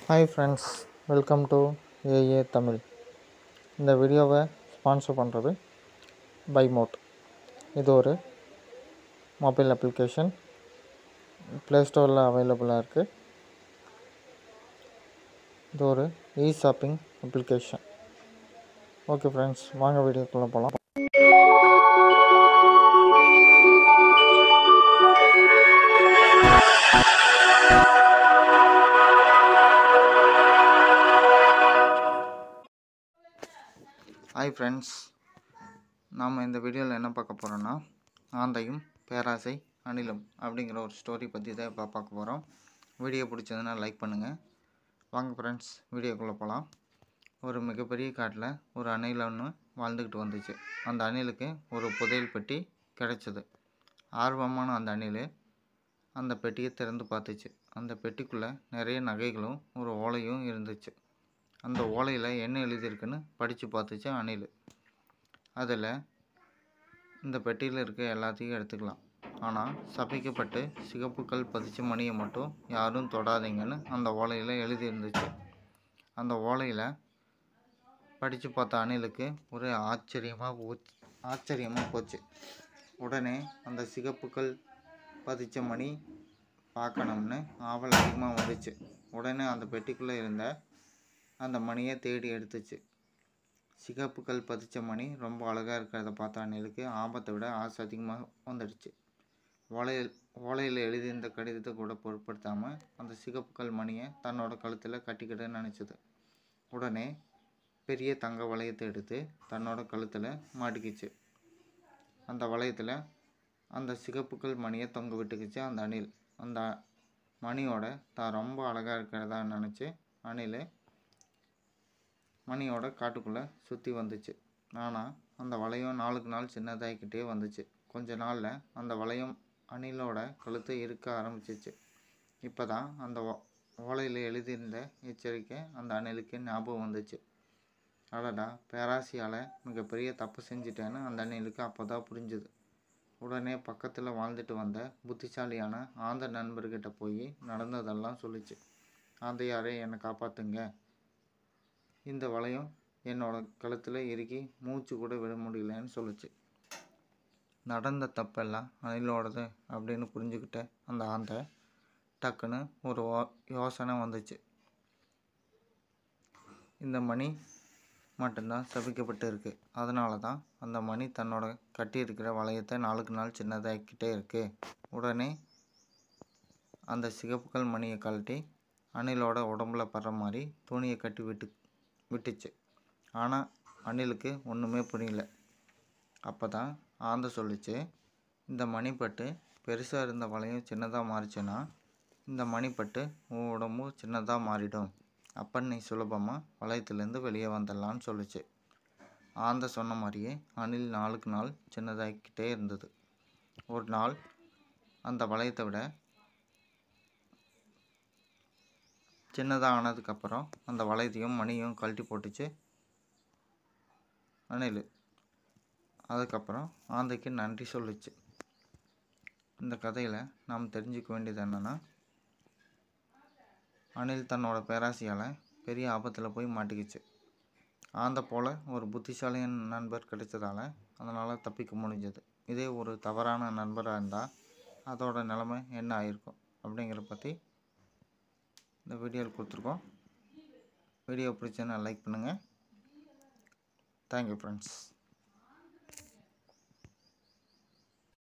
Hi friends, welcome to A A Tamil. இந்த வீடியோவை sponsor பண்ணுறது பைமோட். இது ஒரு மொபைல் அப்ளிகேஷன், ப்ளே ஸ்டோரில் அவைலபிளாக இருக்குது. இது ஒரு ஷாப்பிங் அப்ளிகேஷன். ஓகே ஃப்ரெண்ட்ஸ், வாங்க வீடியோக்குள்ளே போகலாம். ஹாய் ஃப்ரெண்ட்ஸ், நாம் இந்த வீடியோவில் என்ன பார்க்க போகிறோன்னா, ஆந்தையும் பேராசை அணிலும் அப்படிங்கிற ஒரு ஸ்டோரி பற்றி தான் இப்போ பார்க்க போகிறோம். வீடியோ பிடிச்சதுன்னா லைக் பண்ணுங்கள். வாங்க ஃப்ரெண்ட்ஸ், வீடியோக்குள்ளே போகலாம். ஒரு மிகப்பெரிய காட்டில் ஒரு அணில் ஒன்று வாழ்ந்துக்கிட்டு வந்துச்சு. அந்த அணிலுக்கு ஒரு புதையல் பெட்டி கிடைச்சிது. ஆர்வமான அந்த அணில் அந்த பெட்டியை திறந்து பார்த்துச்சு. அந்த பெட்டிக்குள்ளே நிறைய நகைகளும் ஒரு ஓலையும் இருந்துச்சு. அந்த ஓலையில் என்ன எழுதியிருக்குன்னு படித்து பார்த்துச்சு அணில். அதில் இந்த பெட்டியில் இருக்க எல்லாத்தையும் எடுத்துக்கலாம், ஆனால் சபிக்கப்பட்டு சிகப்புக்கள் பதிச்ச மணியை மட்டும் யாரும் தொடாதீங்கன்னு அந்த ஓலையில் எழுதியிருந்துச்சு. அந்த ஓலையில் படித்து பார்த்த அணிலுக்கு ஒரு ஆச்சரியமாக போச்சு. உடனே அந்த சிகப்புக்கள் பதிச்ச மணி பார்க்கணும்னு ஆவல் அதிகமாக வந்துச்சு. உடனே அந்த பெட்டிக்குள்ளே இருந்த அந்த மணியை தேடி எடுத்துச்சு. சிகப்புக்கள் பதிச்ச மணி ரொம்ப அழகாக இருக்கிறத பார்த்த அணிலுக்கு ஆபத்தை விட ஆசை அதிகமாக வந்துடுச்சு. ஓலையில் எழுதியிருந்த கடிதத்தை கூட பொருட்படுத்தாமல் அந்த சிகப்புக்கள் மணியை தன்னோட கழுத்தில் கட்டிக்கிட்டேன்னு நினச்சிது. உடனே பெரிய தங்க வளையத்தை எடுத்து தன்னோட கழுத்தில் மாட்டிக்கிச்சு. அந்த வளையத்தில் அந்த சிகப்புக்கள் மணியை தொங்க விட்டுக்கிச்சு அந்த அணில். அந்த மணியோட தான் ரொம்ப அழகாக இருக்கிறதா நினச்சி அணில் மணியோட காட்டுக்குள்ளே சுற்றி வந்துச்சு. ஆனால் அந்த வளையம் நாளுக்கு நாள் சின்னதாகிக்கிட்டே வந்துச்சு. கொஞ்ச நாளில் அந்த வளையம் அணிலோட கழுத்தை இருக்க ஆரம்பிச்சிச்சு. இப்போ தான் அந்த ஓலையில் எழுதியிருந்த எச்சரிக்கை அந்த அணிலுக்கு ஞாபகம் வந்துச்சு. அடடா, பேராசியால் மிகப்பெரிய தப்பு செஞ்சிட்டேன்னு அந்த அணிலுக்கு அப்போ தான் புரிஞ்சுது. உடனே பக்கத்தில் வாழ்ந்துட்டு வந்த புத்திசாலியான ஆந்த நண்பர்கிட்ட போய் நடந்ததெல்லாம் சொல்லிச்சு. ஆந்தையாரே, என்னை காப்பாற்றுங்க. இந்த வளையம் என்னோட கழுத்தில் இறுக்கி மூச்சு கூட விட முடியலன்னு சொல்லிச்சு. நடந்த தப்பெல்லாம் அணிலோடது அப்படின்னு புரிஞ்சுக்கிட்ட அந்த ஆந்தை டக்குன்னு ஒரு யோசனை வந்துச்சு. இந்த மணி மட்டும்தான் சபிக்கப்பட்டு இருக்கு. அதனால தான் அந்த மணி தன்னோட கட்டியிருக்கிற வளையத்தை நாளுக்கு நாள் சின்னதாகிக்கிட்டே இருக்கு. உடனே அந்த சிகப்புக்கள் மணியை கழட்டி அணிலோட உடம்புல படுற மாதிரி துணியை கட்டி விட்டுச்சு. ஆனால் அணிலுக்கு ஒன்றுமே புரியல. அப்போ தான் ஆந்தை சொல்லிச்சு, இந்த மணிப்பட்டு பெருசாக இருந்த வளையம் சின்னதாக மாறிச்சுன்னா இந்த மணிப்பட்டு உன் உடம்பும் சின்னதாக மாறிடும். அப்போ நீ சுலபமாக வளையத்துலேருந்து வெளியே வந்துடலான்னு சொல்லிச்சு. ஆந்தை சொன்ன மாதிரியே அணில் நாளுக்கு நாள் சின்னதாகிக்கிட்டே இருந்தது. ஒரு நாள் அந்த வளையத்தை விட சின்னதாக ஆனதுக்கப்புறம் அந்த வளையத்தையும் மணியும் கழட்டி போட்டுச்சு அணில். அதுக்கப்புறம் ஆந்தைக்கு நன்றி சொல்லிச்சு. இந்த கதையில் நாம் தெரிஞ்சுக்க வேண்டியது என்னென்னா, அணில் தன்னோட பேராசையால் பெரிய ஆபத்தில் போய் மாட்டிக்கிச்சு. ஆந்தை போல் ஒரு புத்திசாலியான நண்பர் கிடைச்சதால அதனால் தப்பிக்க முடிஞ்சது. இதே ஒரு தவறான நண்பராக இருந்தால் அதோட நிலைமை என்ன ஆகிருக்கும் அப்படிங்கிறத பற்றி இந்த வீடியோவில் கொடுத்துருக்கோம். வீடியோ பிடிச்சதுன்னா லைக் பண்ணுங்கள். Thank you friends.